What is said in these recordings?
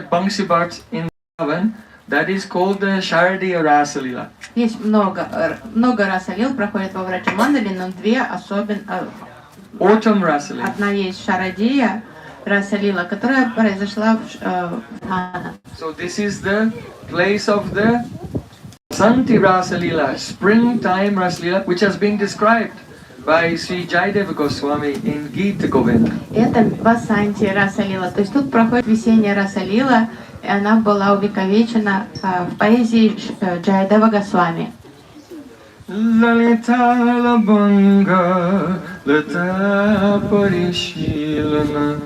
Bangshibats in Vrindavan, that is called the Sharadiya Rasa Lila. Есть много расалил проходит во Враджа Мандале, но две особенно. Autumn Rasa Lila. Одна есть Шарадия Расалила, которая произошла в Мана. So this is the place of the Santi Rasa Lila, springtime Rasa Lila, which has been described by Sri Jayadeva Goswami in Gita Govinda. Это Васанти Расалила, то есть тут проходит весенняя Расалила, и она была увековечена в поэзии Джайадева Госвами. Lalita Labanga Lata Parishilana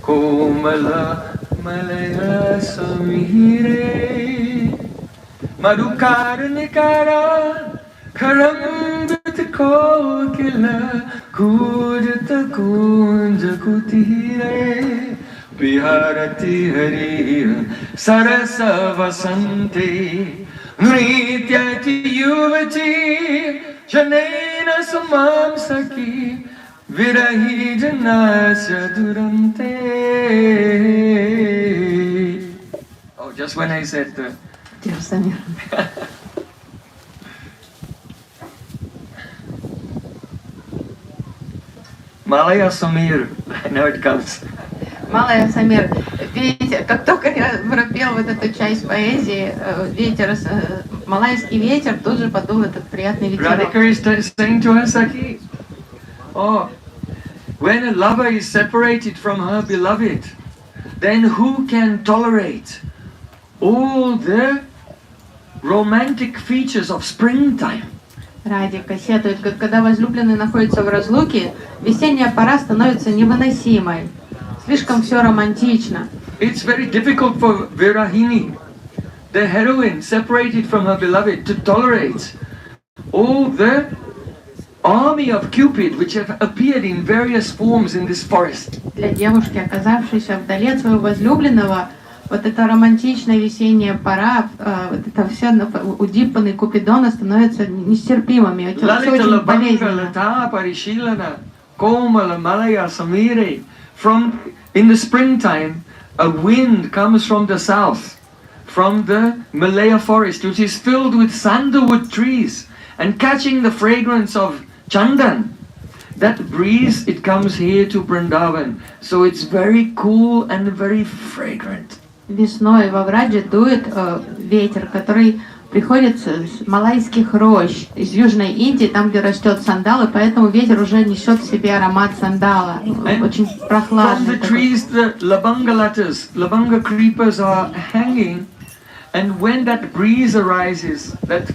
Komala Malaya Samire Madhukara Nikara Karambit Kokila Kujata Kunja Kutire Biharati Hariya Sarasa Vasanti Nrityati Yuvati Janena Sumam Saki Virahi Janasya Durante. Oh, just when I said Malaya Samir, I know it comes. Малая Самир, ветер, как только я пропел вот эту часть поэзии, ветер, малайский ветер, тут же подул этот приятный ветерок. Radhika is saying to her Saki, oh, when a lover is separated from her beloved, then who can tolerate all the romantic features of springtime? Радика сетует, когда возлюбленный находится в разлуке, весенняя пора становится невыносимой. Слишком все романтично. It's very difficult for Virahini, the heroine separated from her beloved, to tolerate all the army of Cupid which have appeared in various forms in this forest. Для девушки, оказавшейся вдали от своего возлюбленного, вот эта романтичная весенняя пора, вот это все удипанный Купидона становятся нестерпимыми. Это все очень болезненно. In the springtime, a wind comes from the south, from the Malaya forest, which is filled with sandalwood trees, and catching the fragrance of Chandra. That breeze, it comes here to Vrindavan, so it's very cool and very fragrant. Весной во Врадже дует ветер, который приходит с малайских рощ, из Южной Индии, там, где растет сандал, и поэтому ветер уже несет в себе аромат сандала, очень прохладный. From the trees, the labanga creepers are hanging, and when that breeze arises, that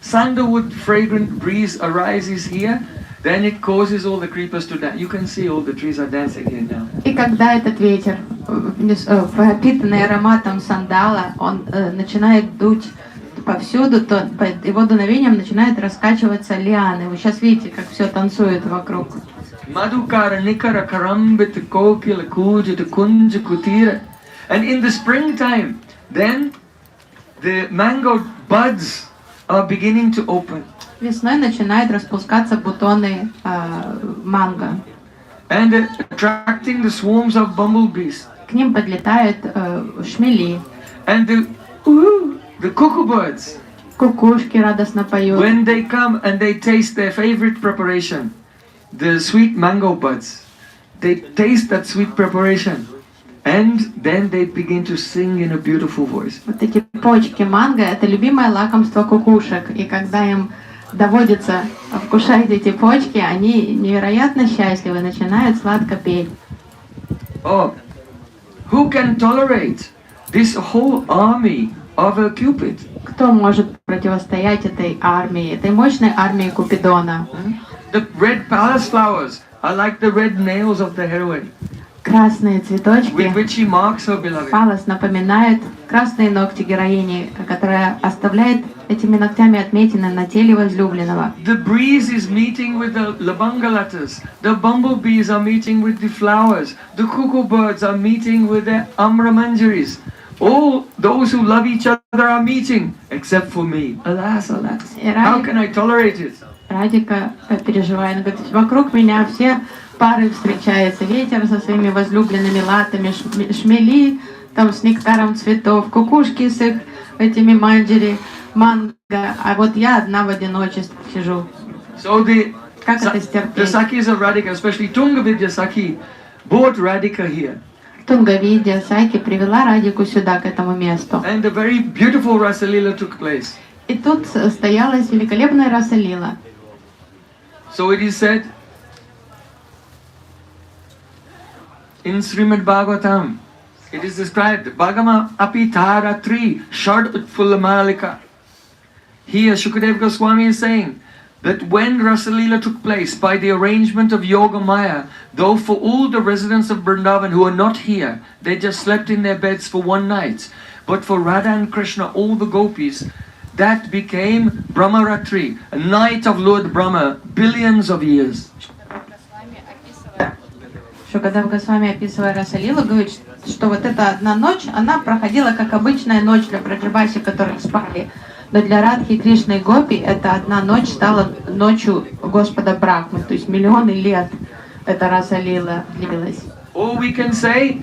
sandalwood fragrant breeze arises here, then it causes all the creepers to dance. You can see all the trees are dancing here now. И когда этот ветер, пропитанный ароматом сандала, он начинает дуть повсюду, то под его дуновением начинают раскачиваться лианы. Вы сейчас видите, как все танцует вокруг. Madhukara nikara karambit kokila kujita kunja kutira. And in the springtime, then the mango buds are beginning to open. Весной начинают распускаться бутоны манго. And attracting the swarms of bumblebees. К ним подлетают шмели. And the cuckoo birds. Кукушки радостно поют. When they come and they taste their favorite preparation, the sweet mango buds, they taste that sweet preparation, and then they begin to sing in a beautiful voice. Вот эти почки манго — это любимое лакомство кукушек, и когда им доводится вкушать эти почки, они невероятно счастливы, начинают сладко петь. Oh, who can tolerate this whole army of a Cupid? Кто может противостоять этой армии, этой мощной армии Купидона? The red palace flowers are like the red nails of the heroine, Красные цветочки. with which she marks her beloved. Палас напоминает красные ногти героини, которая оставляет этими ногтями отметины на теле возлюбленного. The breeze is meeting with the labangalatas. The bumblebees are meeting with the flowers. The cuckoo birds are meeting with the amramanjaris. All those who love each other are meeting, except for me. Alas, alas. How can I tolerate it? Радика переживает, она говорит, вокруг меня все пары встречаются. Ветер со своими возлюбленными латами, шмели там с нектаром цветов, кукушки с их этими манджери, манго, а вот я одна в одиночестве сижу. So Как это the стерпеть? Sakis of Radhika, especially Tungavidya Saki, brought Radhika here. Тунгавидья Саки привела Радику сюда, к этому месту. And a very beautiful Rasalila took place. И тут состоялась великолепная Расалила. So it is said in Srimad Bhagavatam, it is described, Bhagama apitara tri shad utpulamalika. Here Shukadeva Goswami is saying that when Rasalila took place by the arrangement of Yoga Maya, though for all the residents of Vrindavan who are not here, they just slept in their beds for one night, but for Radha and Krishna, all the gopis, that became Brahmaratri, a night of Lord Brahma, billions of years. Шукадев Госвами, описывая Расалилу, говорит, что вот эта одна ночь, она проходила как обычная ночь для Браджабаси, которые спали. Но для Радхи, Кришны и Гопи эта одна ночь стала ночью Господа Брахмы, то есть миллионы лет эта Расалила длилась. Or we can say,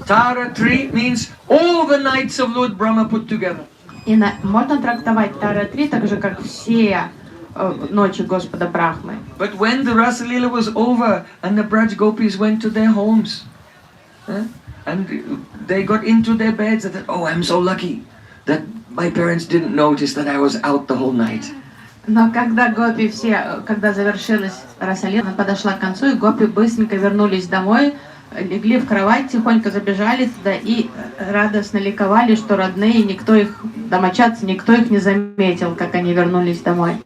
Tara Tri means all the nights of Lord Brahma put together. И можно трактовать Тара-3 так же, как все ночи Господа Брахмы. But when the Rasalila was over and the Braj Gopis went to their homes, and they got into their beds and said, oh, I'm so lucky that my parents didn't notice that I was out the whole night. Но когда гопи все, когда завершилась Расалила, она подошла к концу, и гопи быстренько вернулись домой, легли в кровать, тихонько забежали туда и радостно ликовали, что родные, никто их, домочадцы, никто их не заметил, как они вернулись домой.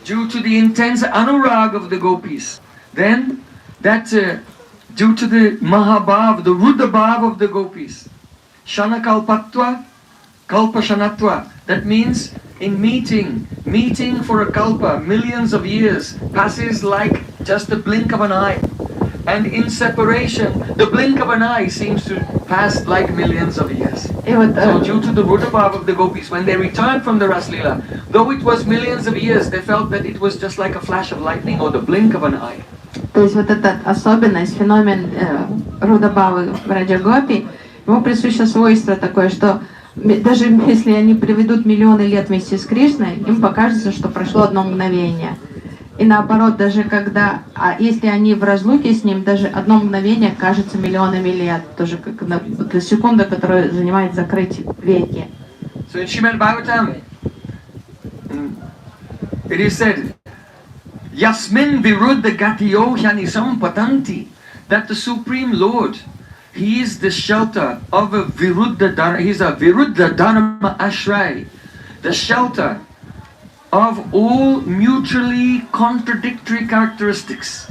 Due to the intense anurag of the gopis, then that due to the mahabhav, the rudabhav of the gopis, shanakalpatva, kalpashanatva, that means in meeting for a kalpa, millions of years, passes like just the blink of an eye. And in separation, the blink of an eye seems to pass like millions of years. So due to the rudabhav of the gopis, when they returned from the Raslila, though it was millions of years, they felt that it was just like a flash of lightning or the blink of an eye. То есть вот эта особенность, феномен рудабхавы в Раджа-гопи, ему присуще свойство такое, что даже если они проведут миллионы лет вместе с Кришной, им покажется, что прошло одно мгновение. И наоборот, даже когда, если они в разлуке с ним, даже одно мгновение кажется миллионами лет, тоже как секунда, которая занимает закрыть веки. So in Srimad Bhagavatam, it is said, Yasmin viruddha gatiyo hyanisam patanti, that the Supreme Lord, He is the shelter of a viruddha dharma, He is a viruddha dharma ashray, the shelter of all mutually contradictory characteristics.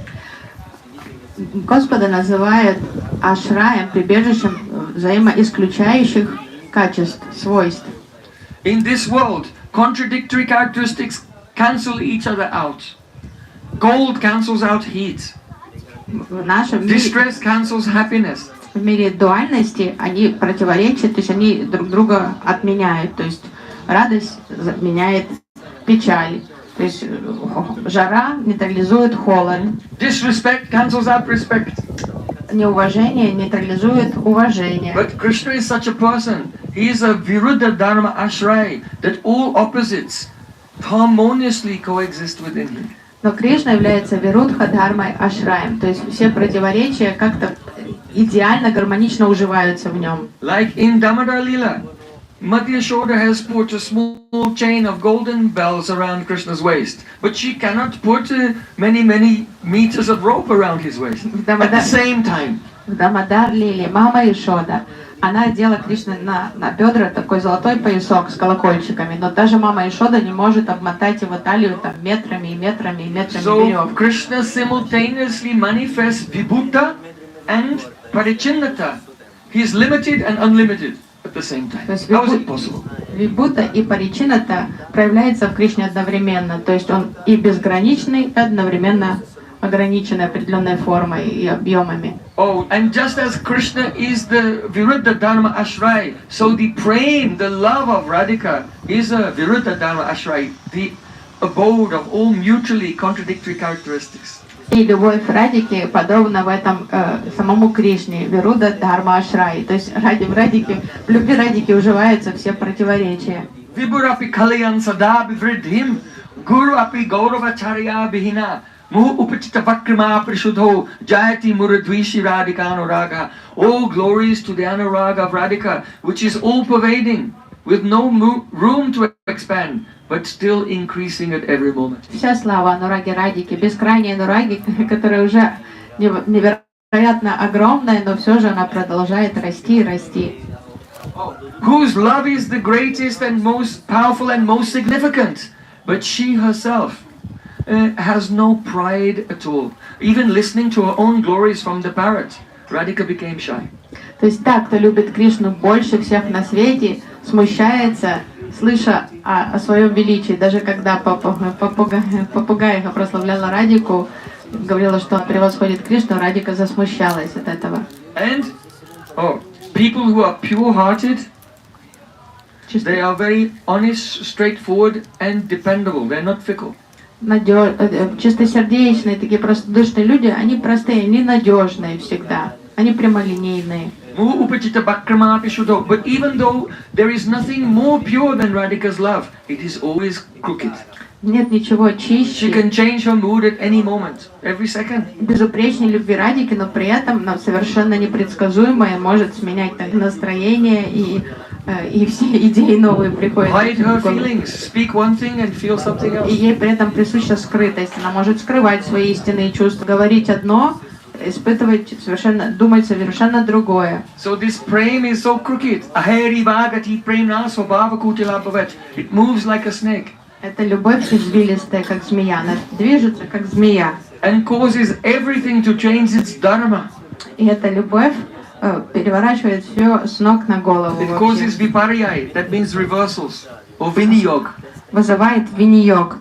Господа называют ашраем, прибежищем взаимоисключающих качеств, свойств. In this world, contradictory characteristics cancel each other out. Cold cancels out heat. В нашем мире, Distress cancels happiness. в мире дуальности они противоречат, то есть они друг друга отменяют. То есть радость заменяет печаль. То есть жара нейтрализует холод. Disrespect cancels out respect. Неуважение нейтрализует уважение. But Krishna is such a person. He is a viruddha dharma ashray, that all opposites harmoniously coexist within him. Но Кришна является вирудха дхармой ашраем, то есть все противоречия как-то идеально, гармонично уживаются в нем. Like in Damodar Lila, Madhya Yashoda has put a small chain of golden bells around Krishna's waist, but she cannot put many meters of rope around his waist at the same time. В Дамодар Лиле мама Ишода, она одела Кришне на бедра такой золотой поясок с колокольчиками, но даже мама Ишода не может обмотать его талию там метрами и метрами и метрами So веревок. Krishna simultaneously manifests Vibhuta and Parichinnata. He is limited and unlimited at the same time. How is it possible? Вибута и Паричината проявляется в Кришне одновременно, то есть он и безграничный, и одновременно ограниченный определенной формой и объемами. Oh, and just as Krishna is the Viruddha Dharma Ashray, so the prem, the love of Radhika, is a Viruddha Dharma Ashray, the abode of all mutually contradictory characteristics. И любовь Радики подобна в этом самому Кришне, Вируда Дхарма Ашрай. То есть в любви Радики уживаются все противоречия. Vibhurapi Kalyan Sada Bivridhim Guru Api Gauravacharya Bihina Muhu Upachita Vakrama Prishudho Jayati Muradvishi Radhika Anuraga. All glories to the Anuraga of Radhika, which is all pervading, with no room to expand, but still increasing at every moment. Вся слава Анураги Радики, бескрайней Анураги, которая уже невероятно огромная, но все же она продолжает расти и расти. Whose love is the greatest and most powerful and most significant, but she herself has no pride at all. Even listening to her own glories from the parrot, Radhika became shy. То есть та, кто любит Кришну больше всех на свете, смущается, слыша о своем величии. Даже когда попугайха прославляла Радику, говорила, что он превосходит Кришну, Радика засмущалась от этого. And people who are pure-hearted, they are very honest, straightforward, and dependable. They're not fickle. Чистосердечные, такие простодушные люди, они простые, они надежные всегда, они прямолинейные. But even though there is nothing more pure than Radhika's love, it is always crooked. Нет ничего She чище, can change her mood at any moment, every second. безупречней любви Радики, но при этом совершенно непредсказуемое, может сменять настроение и все идеи новые приходят. Hide her feelings, speak one thing and feel something И else. ей при этом присуща скрытость. Она может скрывать свои истинные чувства, говорить одно, испытывать думать совершенно другое. So this prem is so crooked. Aheri vagati premna svabhava kutila bhavat. It moves like a snake. Эта любовь извилистая, как змея. Она движется, как змея. And causes everything to change its dharma. И эта любовь переворачивает все с ног на голову. It causes viparyai, that means reversals, or viniyog. Вызывает виньёг,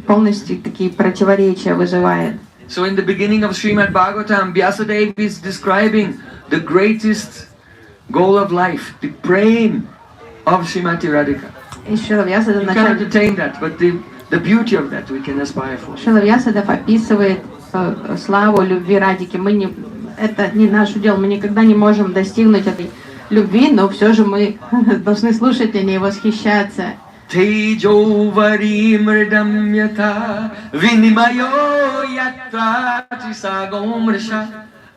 полностью такие противоречия вызывает. So in the beginning of Srimad Bhagavatam, Vyasadeva is describing the greatest goal of life, the prem of Srimati Radhika. И Шрила Вьясадев You cannot attain that, but the beauty of that we can aspire for. Шрила Вьясадев описывает славу любви Радики. Это не наше дело, мы никогда не можем достигнуть этой любви, но все же мы должны слушать о ней, восхищаться. Tejo varimridam yata vinimayo yatra tisagomrisha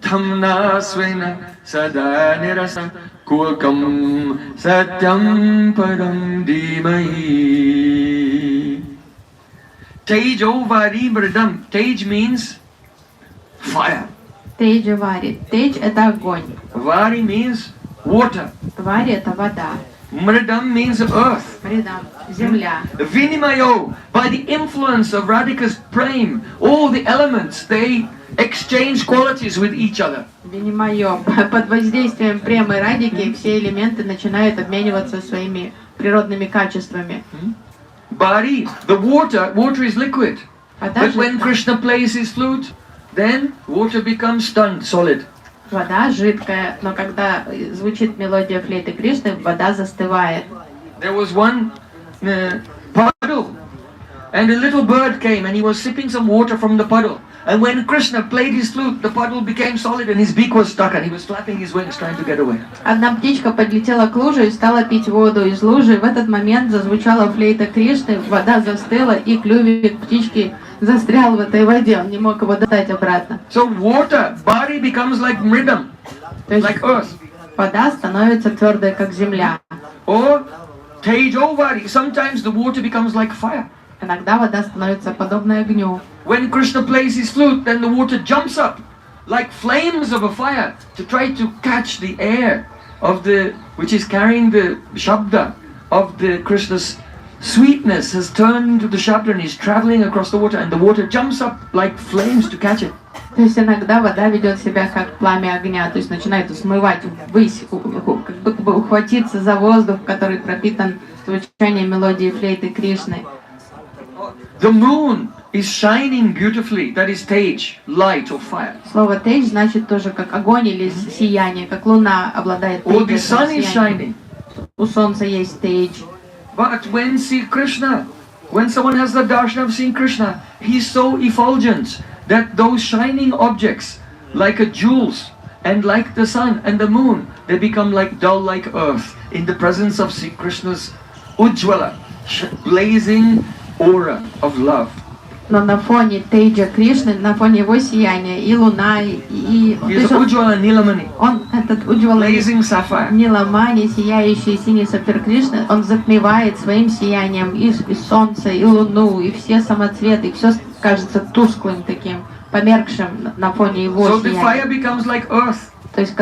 tamna svena sada nirasa kulkam satyam param dhimai. Tejo varimridam. Tej means fire. Тейджа вари. Тейдж — это огонь. Vari means water. Вари — это вода. Mridam means earth. Мридам — земля. Vinimayo, by the influence of Radhika's prem, all the elements, they exchange qualities with each other. Винимайо. Под воздействием премы Радики все элементы начинают обмениваться своими природными качествами. Bari, the water is liquid. But when Krishna plays his flute, then water becomes stunned, solid. Вода жидкая, но когда звучит мелодия флейты Кришны, вода застывает. There was one puddle, and a little bird came, and he was sipping some water from the puddle. And when Krishna played his flute, the puddle became solid, and his beak was stuck, and he was flapping his wings, trying to get away. Одна птичка подлетела к луже и стала пить воду из лужи. В этот момент зазвучала флейта Кришны, вода застыла, и клювик птички застрял в этой воде. Он не мог его достать обратно. So water, body becomes like mridam, like earth. Вода становится твердой, как земля. Or tejovari, sometimes the water becomes like fire. Иногда вода становится подобной огню. When Krishna plays his flute, then the water jumps up like flames of a fire to try to catch the air of which is carrying the shabda of the Krishna's sweetness has turned into the shabda and is traveling across the water, and the water jumps up like flames to catch it. То есть иногда вода ведет себя как пламя огня, то есть начинает смывать ввысь, как будто бы ухватиться за воздух, который пропитан звучанием мелодии флейты Кришны. The moon is shining beautifully, that is tej, light or fire. Слово тейдж значит тоже как огонь или сияние, как луна обладает Or the sun is shining. У солнца есть тейдж. But when see Krishna, when someone has the darshan of seeing Krishna, he's so effulgent that those shining objects, like jewels, and like the sun and the moon, they become like dull like earth in the presence of Sri Krishna's Ujjvala, blazing aura of love. Но на фоне Тейджа Кришны, на фоне его сияния, и луна, и Ujjvala Nilamani, он этот Уджвала blazing sapphire. Ниламани, сияющий синий сапфир Кришны, он затмевает своим сиянием и солнце, и луну, и все самоцветы, и все кажется тусклым таким, померкшим на фоне его So the сияния. fire becomes like earth. То есть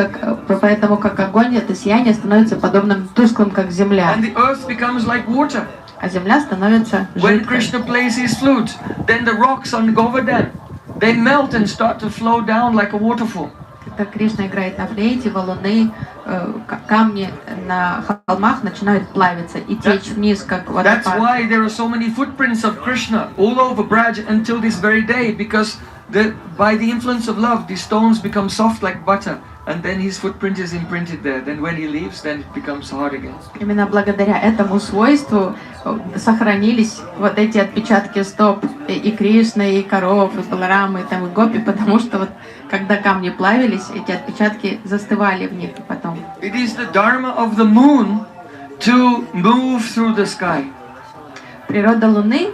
поэтому как огонь, это сияние становится подобным тусклым, как земля, And the earth becomes like water. а земля становится When жидкой. Krishna plays his flute, then the rocks on Govardhan, they melt and start to flow down like a waterfall. Когда Кришна играет на флейте, валуны, камни на холмах начинают плавиться и течь вниз, как That's водопад. why there are so many footprints of Krishna all over VRAJA until this very day, because by the influence of love, the stones become soft like butter, and then his footprint is imprinted there. Then when he leaves, then it becomes hard again. Именно благодаря этому свойству сохранились вот эти отпечатки стоп и Кришны, и коров, и Баларамы, и там, и Гопи, потому что вот когда камни плавились, эти отпечатки застывали в них потом. It is the dharma of the moon to move through the sky. Природа Луны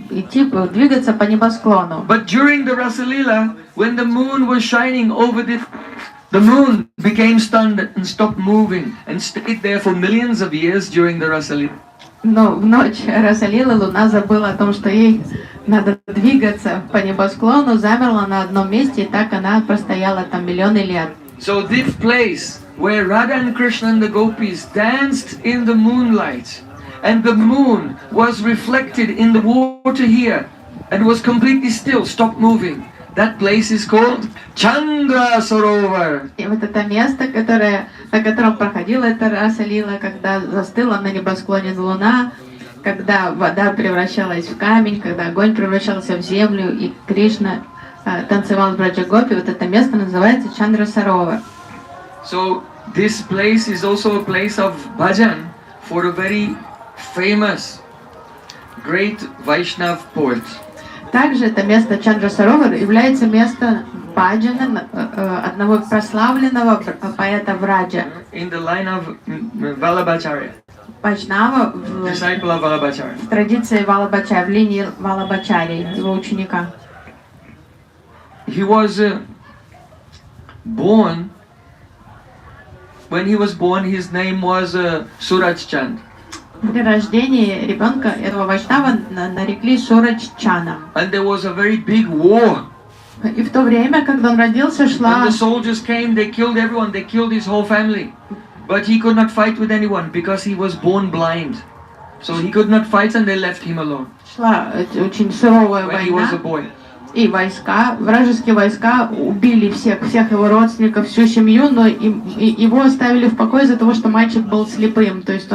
идти, двигаться по небосклону. But during the Rasa Leela, when the moon was shining over the moon became stunned and stopped moving and stayed there for millions of years during the Rasa Leela. Но в ночь Расалила Луна забыла о том, что ей надо двигаться по небосклону, замерла на одном месте, и так она простояла там миллионы лет. So this place where Radha and Krishna and the gopis danced in the moonlight, and the moon was reflected in the water here, and was completely still, stopped moving. That place is called Chandra Sarovar. И вот это место, на котором проходила эта Расалила, когда застыла на небосклоне Луна, когда вода превращалась в камень, когда огонь превращался в землю, и Кришна танцевал с Браджа Гопи, вот это место называется Чандра Саровар. So this place is also a place of bhajan for a very famous, great Vaishnav poet. Также это место Чандра Саровар является местом баджана одного прославленного поэта Враджа. In the line of Vallabhacharya, Вайшнава disciple of Vallabhacharya. в традиции Валабачаря, в линии Валабачари, его ученика. He was born. When he was born, his name was Suraj Chand. При рождении ребенка этого Вайшнава нарекли Сураджчаном. And there was a very big war. И в то время, когда он родился, шла... When the soldiers came, they killed everyone. They killed his whole family. But he could not fight with anyone because he was born blind. So he could not fight, and they left him alone Шла очень суровая when he was a война. boy. И вражеские войска убили всех его родственников, всю семью, но его оставили в покое из-за того, что мальчик был слепым. То есть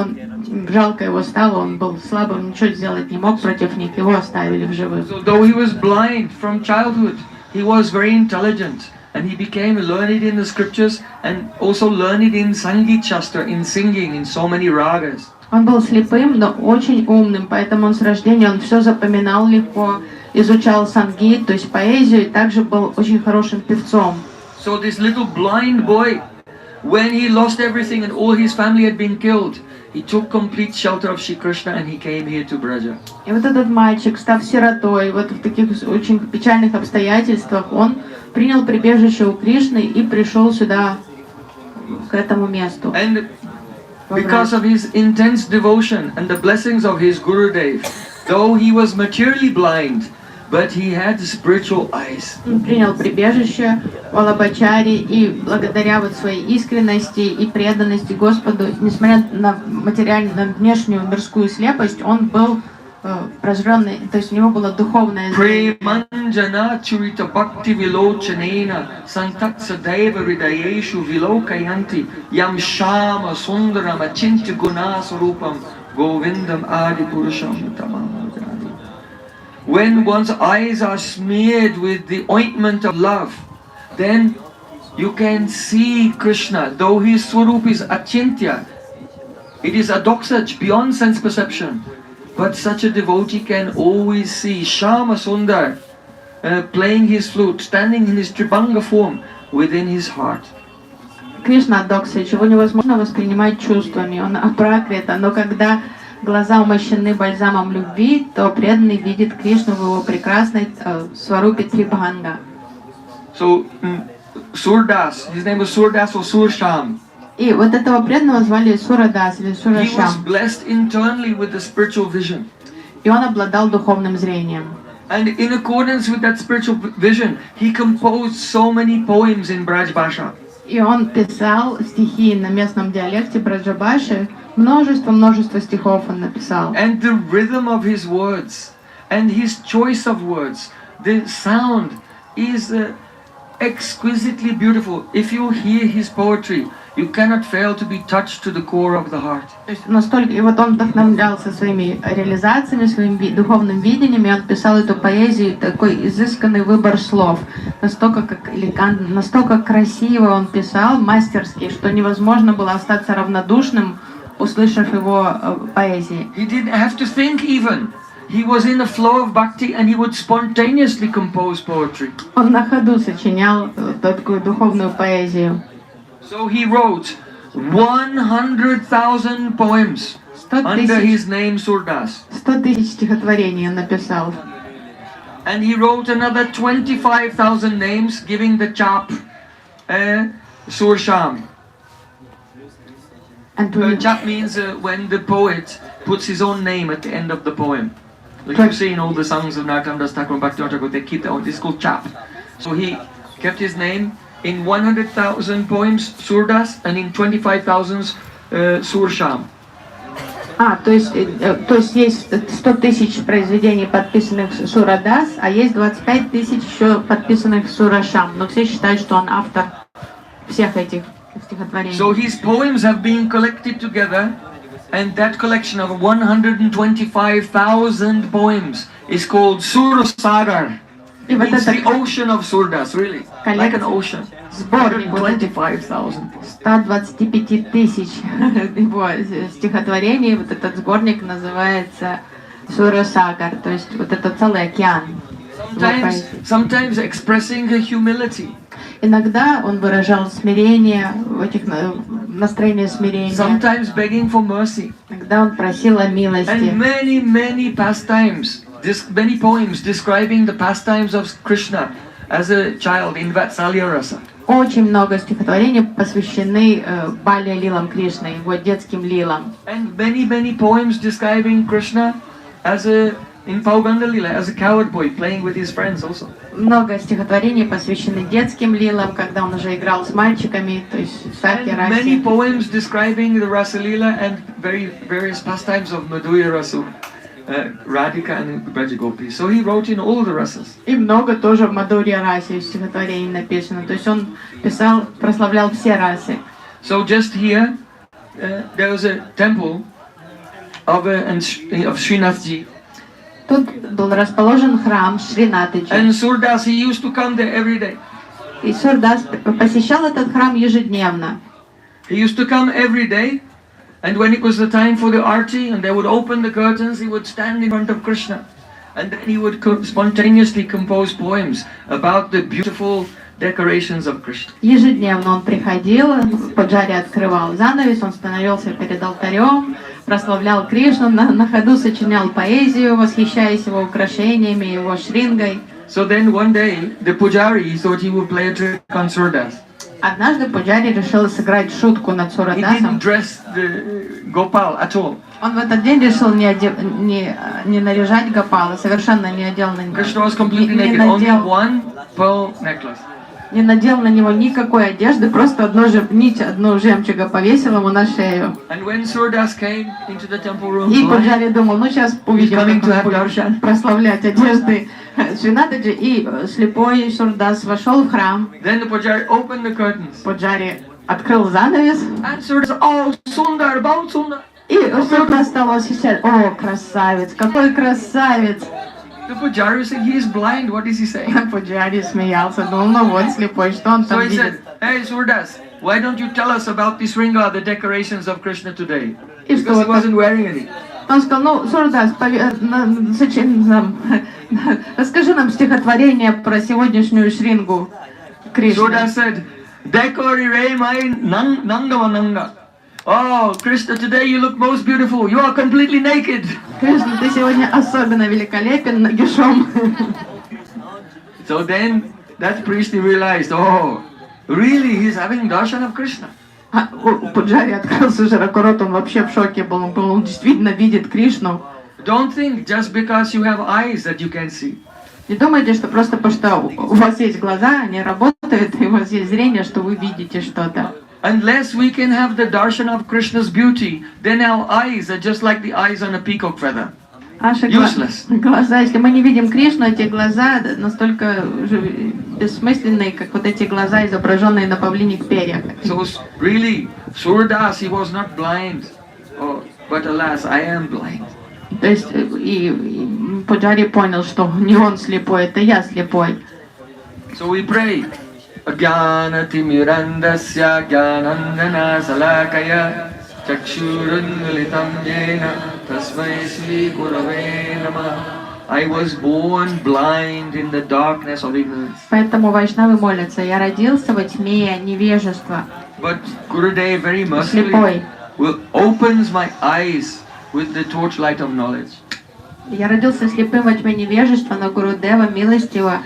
жалко его стало, он был слабым, ничего сделать не мог против них, его оставили в живых. So though he was blind from childhood, he was very intelligent. And he became learned in the scriptures and also learned in Sangeet Shastra, in singing, in so many ragas. Он был слепым, но очень умным, поэтому он с рождения все запоминал легко, изучал сангит, то есть поэзию, и также был очень хорошим певцом. So this little blind boy, when he lost everything and all his family had been killed, he took complete shelter of Shri Krishna and he came here to VRAJA. И вот этот мальчик, став сиротой, вот в таких очень печальных обстоятельствах, он принял прибежище у Кришны и пришел сюда, к этому месту. And because of his intense devotion and the blessings of his Gurudev, though he was materially blind, but he had spiritual eyes. Он принял прибежище в Алабачаре, и благодаря вот своей искренности и преданности Господу, несмотря на материальную, на внешнюю мирскую слепость, он был прожженный, то есть у него было духовное зрение. Premanjana churita bhakti vilochanena santat sadaiva hridayeshu vilokayanti yam shama sundaram achintya guna sarupam govindam adi purusham tamam. When one's eyes are smeared with the ointment of love, then you can see Krishna, though his swarup is achintya. It is adoksaj, beyond sense perception. But such a devotee can always see Shama Sundar, playing his flute, standing in his Tribhanga form within his heart. Кришна отдохся, чего невозможно воспринимать чувствами, он апракрита, но когда глаза умощены бальзамом любви, то преданный видит Кришну в его прекрасной сварупе Трибханга. So, Surdas, his name was Surdas or Sursham. И вот этого преданного звали Сурадас или He was Сурашам, blessed internally with the spiritual vision. и он обладал духовным зрением. And in accordance with that spiritual vision, he composed so many poems in Braj Bhasha. И он писал стихи на местном диалекте Браджабаши, множество стихов он написал. And the rhythm of his words and his choice of words, the sound is exquisitely beautiful. If you hear his poetry, you cannot fail to be touched to the core of the heart. То есть настолько, и вот он вдохновлялся своими реализациями, своим духовным видением, и он писал эту поэзию, такой изысканный выбор слов, настолько как элегантно, настолько красиво он писал, мастерски, что невозможно было остаться равнодушным, услышав его поэзии. He didn't have to think even. He was in a flow of bhakti and he would spontaneously compose poetry. Он на ходу сочинял такую духовную поэзию. So he wrote 100,000 poems under his name Surdas. 100 000 стихотворений он написал. And he wrote another 25,000 names, giving the chap Sursham. Chap means when the poet puts his own name at the end of the poem. Like you see in all the songs of Narottam Das Thakur and Bhaktivinoda Thakur, they keep their own. This is called chap. So he kept his name in 100,000 poems Surdas and in 25,000 Sursham. То есть есть 100 000 произведений, подписанных Сурадас, а есть 25 000 еще подписанных Сурашам. Но все считают, что он автор всех этих стихотворений. So his poems have been collected together, and that collection of 125,000 poems is called Sursagar. It means the ocean of Surdas, really, like an ocean. Сборник 125,000. 125 000 его стихотворений, вот этот сборник называется Сурасагар, то есть вот это целый океан. Sometimes expressing humility. Иногда он выражал смирение, в этих настроение смирения. Sometimes begging for mercy. Иногда он просил о милости. And many pastimes, many poems describing the pastimes of Krishna as a child in Vatsalya Rasa. Очень много стихотворений посвящены Балия лилам Кришны, его детским лилам. And many poems describing Krishna as in Pauganda Lila, as a coward boy playing with his friends also. Много стихотворений посвящены детским лилам, когда он уже играл с мальчиками, то есть всякие раси. Many poems describing the Rasa Lila and various pastimes of Madhurya Rasu, Radhika and Vraja Gopis. So he wrote in all the rasas. И много тоже в Мадхурья расе стихотворений написано. То есть он писал, прославлял все расы. So just here, there was a temple of Srinathji. Тут был расположен храм Шринатхи. And Surdas, he used to come there every day. И Сурдас посещал этот храм ежедневно. He used to come every day, and when it was the time for the arti, and they would open the curtains, he would stand in front of Krishna, and then he would spontaneously compose poems about the beautiful decorations of Krishna. Ежедневно он приходил, Пуджари открывал занавес, он становился перед алтарем, прославлял Кришну, на ходу сочинял поэзию, восхищаясь его украшениями, его шрингой. So then one day, the Pujari thought he would play a trick on Surdas. Однажды Пуджари решил сыграть шутку над He Сурадасом. didn't dress the Gopal at all. Он в этот день решил не наряжать Гопала, совершенно не одел на него. Krishna was completely naked, only one pearl necklace. Не надел на него никакой одежды, просто одну жемчуга повесил ему на шею. And when Surdas came into the temple room, И Пуджари думал, сейчас увидим, как он будет прославлять одежды Шринатхи. И слепой Сурдас вошел в храм. Then the Pujari opened the curtains. Пуджари открыл занавес. And Surdas, oh, Sundar, about Sundar. И Сурдас стал восхищать. О, красавец, какой красавец! The Pujari said, he is blind, what is he saying? Пуджари смеялся, ну вот слепой, что он So там he видит? said, hey Surdas, why don't you tell us about this ringa, the decorations of Krishna today? Because he wasn't wearing any. Он сказал, ну, Сурдас, Расскажи нам стихотворение про сегодняшнюю шрингу Кришны. Surdas said, Dekori re mai nanga vananga. Oh, Krishna, today you look most beautiful. You are completely naked. Кришна, ты сегодня особенно великолепен нагишом. So then that priest realized, oh, really, he's having darshan of Krishna. У Пуджари открылся широко рот, он вообще в шоке был. Он действительно видит Кришну. Don't think just because you have eyes that you can see. Не думайте, что просто потому что у вас есть глаза, они работают, и у вас есть зрение, что вы видите что-то. Unless we can have the darshan of Krishna's beauty, then our eyes are just like the eyes on a peacock feather. Наши глаза, если мы не видим Кришну, эти глаза настолько бессмысленные, как вот эти глаза, изображенные на павлиних перьях. So really, Surdas, he was not blind. Oh, but alas, I am blind. То есть и Пуджари понял, что не он слепой, это я слепой. So we pray. Ajnanati mirandasya jnanandana salakaya chakshurunmilitam yena tasmai sri gurave namah. I was born blind in the darkness of ignorance. Поэтому вайшнавы молятся: я родился во тьме невежества. But Gurudev very mercifully opens my eyes with the torchlight of knowledge. Я родился слепым во тьме невежества, но Гурудева милостиво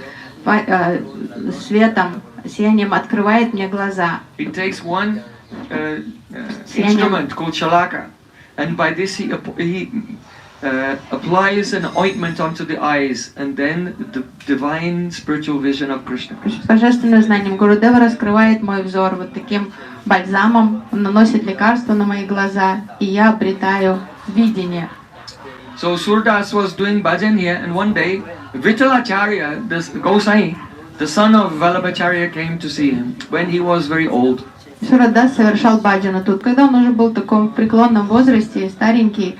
светом, сиянием открывает мне глаза. He takes one instrument called Chalaka, and by this he applies an ointment onto the eyes, and then the divine spiritual vision of Krishna. Божественным знанием Гурудева раскрывает мой взор вот таким бальзамом, он наносит лекарство на мои глаза, и я обретаю видение. So Surdas was doing bhajan here, and one day Vittalacharya, the Gosai, the son of Vallabhacharya, came to see him when he was very old. Сурдас совершал баджану тут, когда он уже был в таком преклонном возрасте, старенький.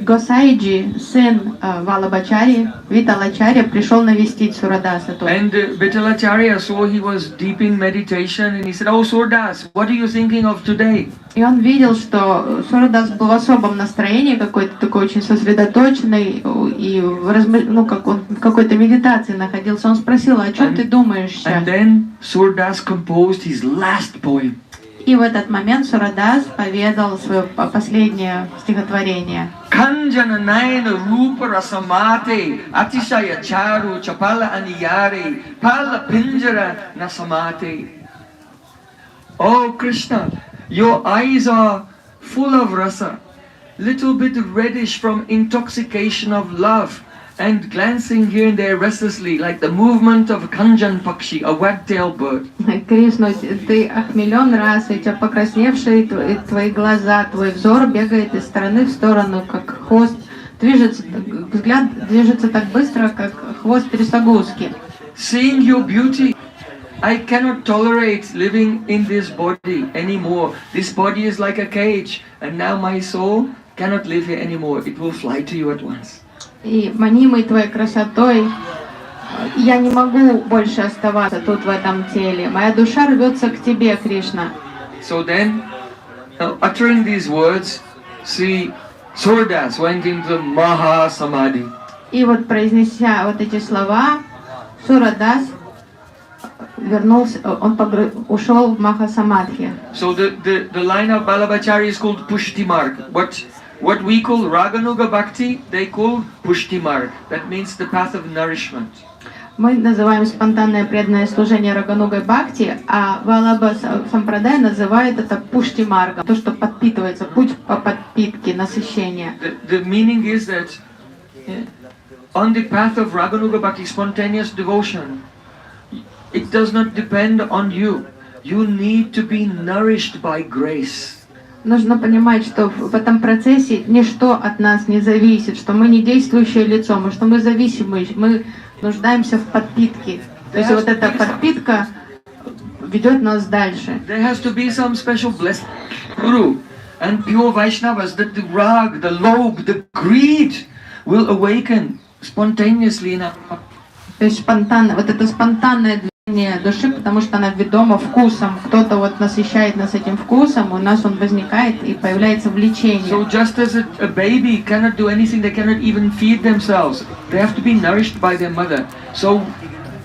Госайджи, сын Валабхачари, Виталачарья, пришел навестить Сурдаса тут. And Vittalacharya saw he was deep in meditation, and he said, "Oh Surdas, what are you thinking of today?" И он видел, что Сурдас был в особом настроении, какой-то такой очень сосредоточенный, и как он в какой-то медитации находился. Он спросил: о чем ты думаешь сейчас? And then Surdas composed his last poem. И в этот момент Сурдас поведал свое последнее стихотворение. Kanjana naina rupa rasamate atishaya charu chapala aniyare pala pinjara nasamate. Oh Krishna, your eyes are full of rasa, little bit reddish from intoxication of love, and glancing here and there restlessly like the movement of a Kanjan Pakshi, a wagtail bird. Кришна, ты охмелен расой, у тебя покрасневшие твои глаза, твой взор бегает из стороны в сторону, как хвост, движется, взгляд движется так быстро, как хвост трясогузки. Seeing your beauty, I cannot tolerate living in this body anymore. This body is like a cage, and now my soul cannot live here anymore. It will fly to you at once. И манимый твоей красотой, я не могу больше оставаться тут в этом теле. Моя душа рвется к тебе, Кришна. So then, uttering these words, Sri Surdas went into Maha Samadhi. И вот произнеся вот эти слова, Сурдас вернулся, он ушел в Маха Самадхи. So the line of Vallabhacharya is called Pushti Marg. What we call Raganuga Bhakti, they call Pushti Marg. That means the path of nourishment. Мы называем спонтанное преданное служение Раганугой Бхакти, а Валаба Сампрадай называет это Пушти Марга, то, что подпитывается, путь по подпитке, насыщения. The meaning is that on the path of Raganuga Bhakti, spontaneous devotion, it does not depend on you. You need to be nourished by grace. Нужно понимать, что в этом процессе ничто от нас не зависит, что мы не действующее лицо, что мы зависимы, мы нуждаемся в подпитке. То есть вот эта подпитка ведет нас дальше. There has to be some special blessed Guru and pure Vaishnavas that the rag, the lobh, the greed will awaken spontaneously in our. То есть спонтанно, вот это спонтанное души, потому что она ведома вкусом. Кто-то вот насыщает нас этим вкусом, у нас он возникает и появляется влечение. So just as a baby cannot do anything, they cannot even feed themselves. They have to be nourished by their mother. So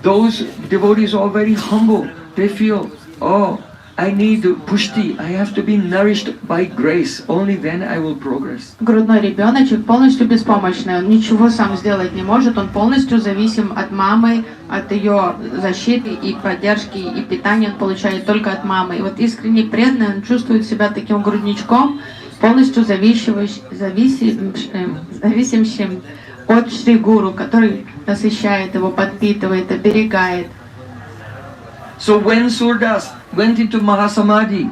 those devotees are very humble. They feel, oh, I need pushti. I have to be nourished by grace. Only then I will progress. Грудной ребеночек полностью беспомощный, он ничего сам сделать не может, он полностью зависим от мамы, от ее защиты и поддержки, и питания он получает только от мамы. И вот искренне преданный, он чувствует себя таким грудничком, полностью зависимым от Шри Гуру, который насыщает его, подпитывает, оберегает. So when Surdas went into Mahasamadhi,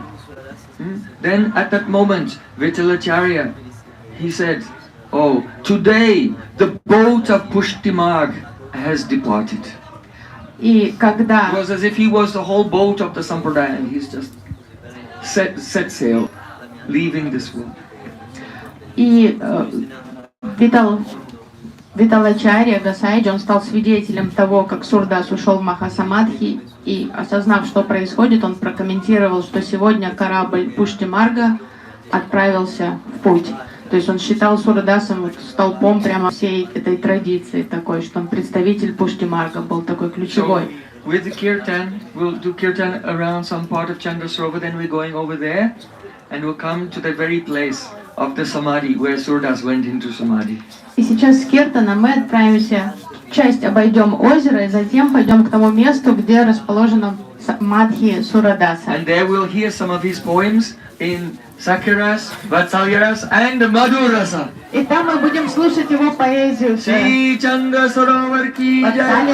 then at that moment, Vittalacharya, he said, oh, today the boat of Pushtimarg has departed. И когда... It was as if he was the whole boat of the Sampradaya and he's just set sail, leaving this world. И Виталачарья Гасайджи, он стал свидетелем того, как Сурдас ушел в Махасамадхи, и, осознав, что происходит, он прокомментировал, что сегодня корабль Пуштимарга отправился в путь. То есть он считал Сурдасом столпом прямо всей этой традиции такой, что он представитель Пуштимарга был такой ключевой. So, with the kirtan, we'll do kirtan around some part of Chandra Sarovar, then we're going over there, and we'll come to the very place of the Samadhi, where Surdas went into Samadhi. И сейчас с киртаном мы отправимся, часть обойдем озеро, и затем пойдем к тому месту, где расположена Мадхи Сурадаса. And there we'll hear some of his poems in Sakiras, Vatsalyaras and Madhurasa. И там мы будем слушать его поэзию. Shri Chandra Sarovar ki jai.